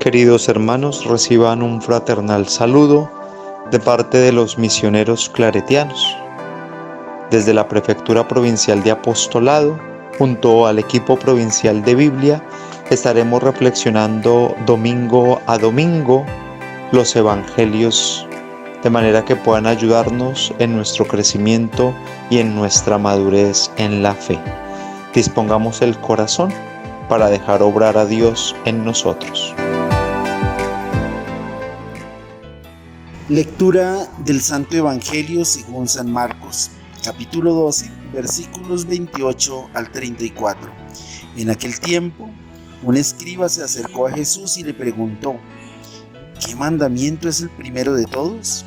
Queridos hermanos, reciban un fraternal saludo de parte de los misioneros claretianos. Desde la Prefectura Provincial de Apostolado, junto al equipo provincial de Biblia, estaremos reflexionando domingo a domingo los evangelios, de manera que puedan ayudarnos en nuestro crecimiento y en nuestra madurez en la fe. Dispongamos el corazón para dejar obrar a Dios en nosotros. Lectura del Santo Evangelio según San Marcos, capítulo 12, versículos 28 al 34. En aquel tiempo, un escriba se acercó a Jesús y le preguntó: ¿qué mandamiento es el primero de todos?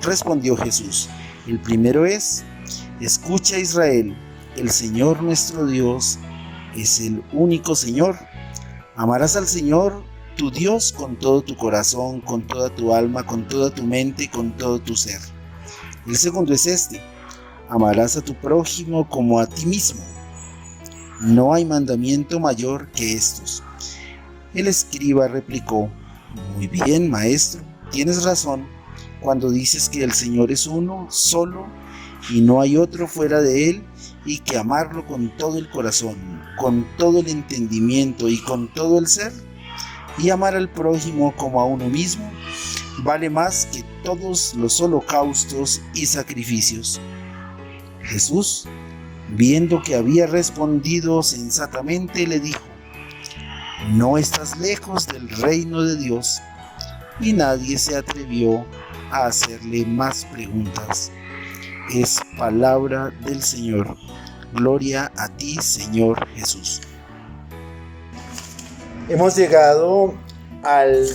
Respondió Jesús: el primero es: escucha, Israel, el Señor nuestro Dios es el único Señor. Amarás al Señor tu Dios con todo tu corazón, con toda tu alma, con toda tu mente, con todo tu ser. El segundo es este: amarás a tu prójimo como a ti mismo. No hay mandamiento mayor que estos. El escriba replicó: muy bien, maestro, tienes razón cuando dices que el Señor es uno, solo, y no hay otro fuera de Él, y que amarlo con todo el corazón, con todo el entendimiento y con todo el ser, y amar al prójimo como a uno mismo, vale más que todos los holocaustos y sacrificios. Jesús, viendo que había respondido sensatamente, le dijo: no estás lejos del reino de Dios. Y nadie se atrevió a hacerle más preguntas. Es palabra del Señor. Gloria a ti, Señor Jesús. Hemos llegado al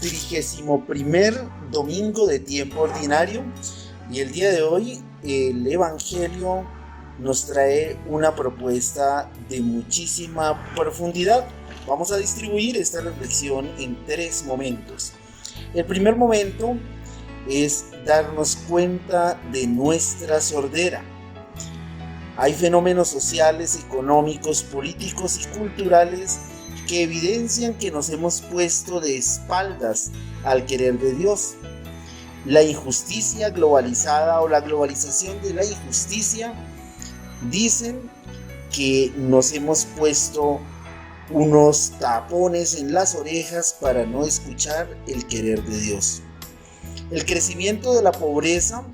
31º domingo de tiempo ordinario y el día de hoy el Evangelio nos trae una propuesta de muchísima profundidad. Vamos a distribuir esta reflexión en 3 momentos. El primer momento es darnos cuenta de nuestra sordera. Hay fenómenos sociales, económicos, políticos y culturales que evidencian que nos hemos puesto de espaldas al querer de Dios. La injusticia globalizada o la globalización de la injusticia dicen que nos hemos puesto unos tapones en las orejas para no escuchar el querer de Dios. El crecimiento de la pobreza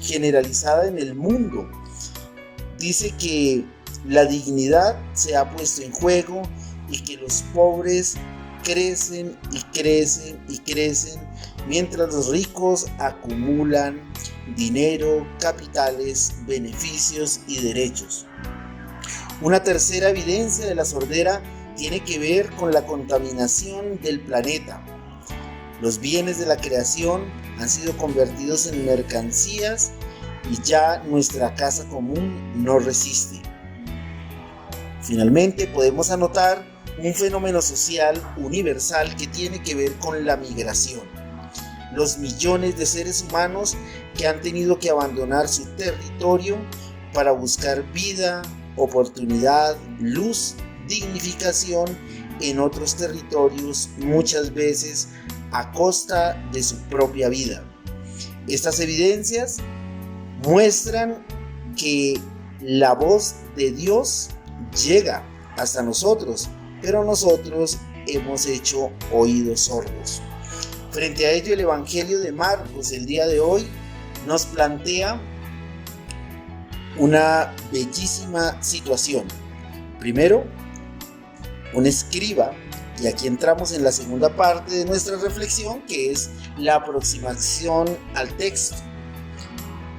generalizada en el mundo dice que la dignidad se ha puesto en juego y que los pobres crecen y crecen y crecen mientras los ricos acumulan dinero, capitales, beneficios y derechos. Una tercera evidencia de la sordera tiene que ver con la contaminación del planeta. Los bienes de la creación han sido convertidos en mercancías y ya nuestra casa común no resiste. Finalmente, podemos anotar un fenómeno social universal que tiene que ver con la migración. Los millones de seres humanos que han tenido que abandonar su territorio para buscar vida, oportunidad, luz, dignificación en otros territorios, muchas veces a costa de su propia vida. Estas evidencias muestran que la voz de Dios llega hasta nosotros, pero nosotros hemos hecho oídos sordos. Frente a ello, el Evangelio de Marcos el día de hoy nos plantea una bellísima situación. Primero, un escriba, y aquí entramos en la segunda parte de nuestra reflexión, que es la aproximación al texto.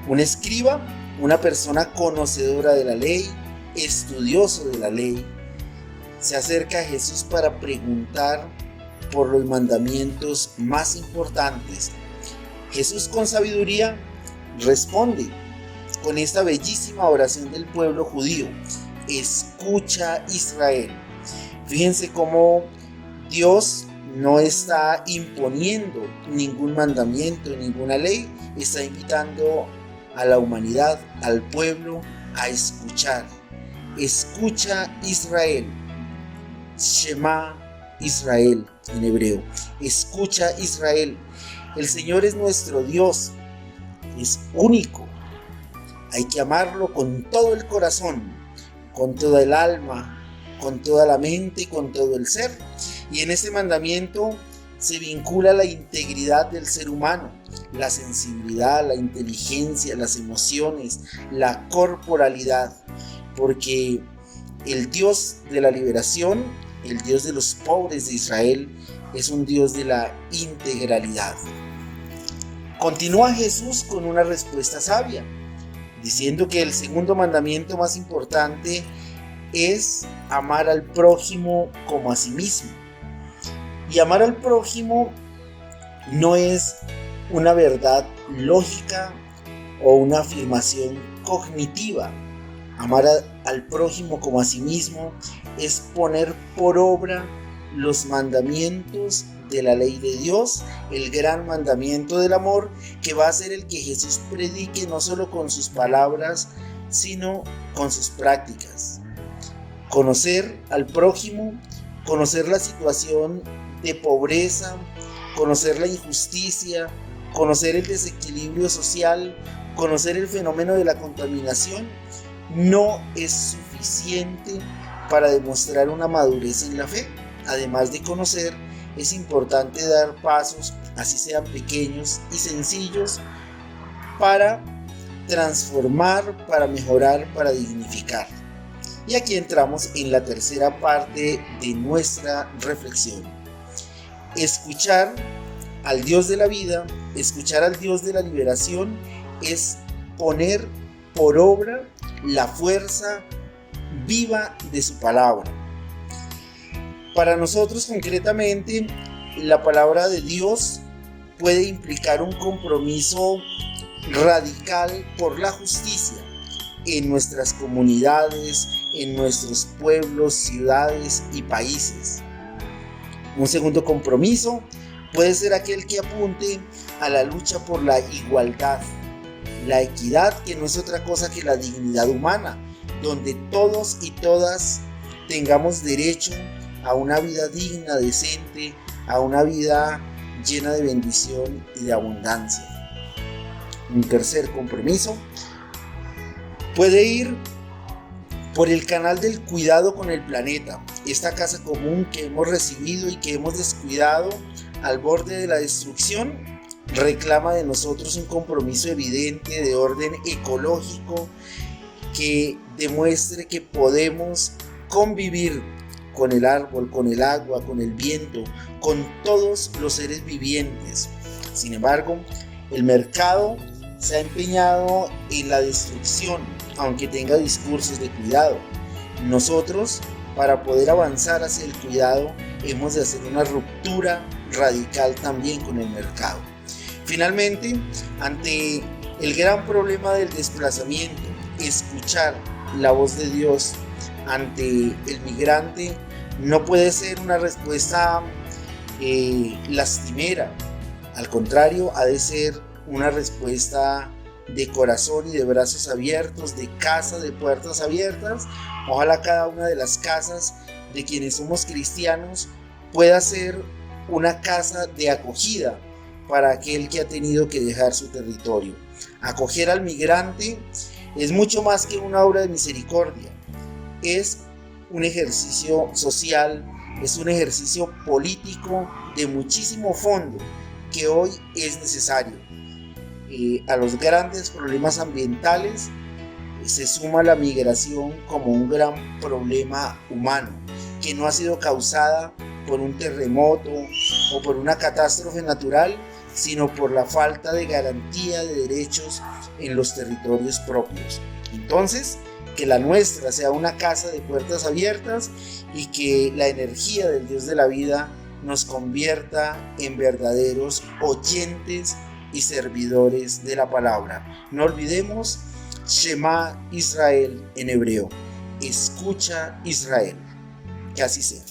Un escriba, una persona conocedora de la ley, estudioso de la ley, se acerca a Jesús para preguntar por los mandamientos más importantes. Jesús, con sabiduría, responde con esta bellísima oración del pueblo judío: escucha, Israel. Fíjense cómo Dios no está imponiendo ningún mandamiento, ninguna ley, está invitando a la humanidad, al pueblo, a escuchar. Escucha, Israel. Shema Israel en hebreo. Escucha, Israel. El Señor es nuestro Dios. Es único. Hay que amarlo con todo el corazón, con toda el alma, con toda la mente, con todo el ser. Y en este mandamiento se vincula la integridad del ser humano, la sensibilidad, la inteligencia, las emociones, la corporalidad, porque el Dios de la liberación, el Dios de los pobres de Israel, es un Dios de la integralidad. Continúa Jesús con una respuesta sabia, diciendo que el segundo mandamiento más importante es amar al prójimo como a sí mismo. Y amar al prójimo no es una verdad lógica o una afirmación cognitiva. Amar al prójimo como a sí mismo es poner por obra los mandamientos de la ley de Dios, el gran mandamiento del amor, que va a ser el que Jesús predique no solo con sus palabras, sino con sus prácticas. Conocer al prójimo, conocer la situación de pobreza, conocer la injusticia, conocer el desequilibrio social, conocer el fenómeno de la contaminación, no es suficiente para demostrar una madurez en la fe. Además de conocer, es importante dar pasos, así sean pequeños y sencillos, para transformar, para mejorar, para dignificar. Y aquí entramos en la tercera parte de nuestra reflexión. Escuchar al Dios de la vida, escuchar al Dios de la liberación, es poner por obra la fuerza viva de su palabra. Para nosotros concretamente, la palabra de Dios puede implicar un compromiso radical por la justicia en nuestras comunidades, en nuestros pueblos, ciudades y países. Un segundo compromiso puede ser aquel que apunte a la lucha por la igualdad, la equidad, que no es otra cosa que la dignidad humana, donde todos y todas tengamos derecho a una vida digna, decente, a una vida llena de bendición y de abundancia. Un tercer compromiso puede ir por el canal del cuidado con el planeta, esta casa común que hemos recibido y que hemos descuidado al borde de la destrucción, reclama de nosotros un compromiso evidente de orden ecológico que demuestre que podemos convivir con el árbol, con el agua, con el viento, con todos los seres vivientes. Sin embargo, el mercado se ha empeñado en la destrucción, aunque tenga discursos de cuidado. Nosotros, para poder avanzar hacia el cuidado, hemos de hacer una ruptura radical también con el mercado. Finalmente, ante el gran problema del desplazamiento, escuchar la voz de Dios ante el migrante no puede ser una respuesta lastimera. Al contrario, ha de ser una respuesta de corazón y de brazos abiertos, de casa, de puertas abiertas. Ojalá cada una de las casas de quienes somos cristianos pueda ser una casa de acogida para aquel que ha tenido que dejar su territorio. Acoger al migrante es mucho más que una obra de misericordia. Es un ejercicio social, es un ejercicio político de muchísimo fondo que hoy es necesario. A los grandes problemas ambientales se suma la migración como un gran problema humano que no ha sido causada por un terremoto o por una catástrofe natural, sino por la falta de garantía de derechos en los territorios propios. Entonces, que la nuestra sea una casa de puertas abiertas y que la energía del Dios de la vida nos convierta en verdaderos oyentes y servidores de la palabra. No olvidemos Shema Israel en hebreo. Escucha Israel. Que así sea.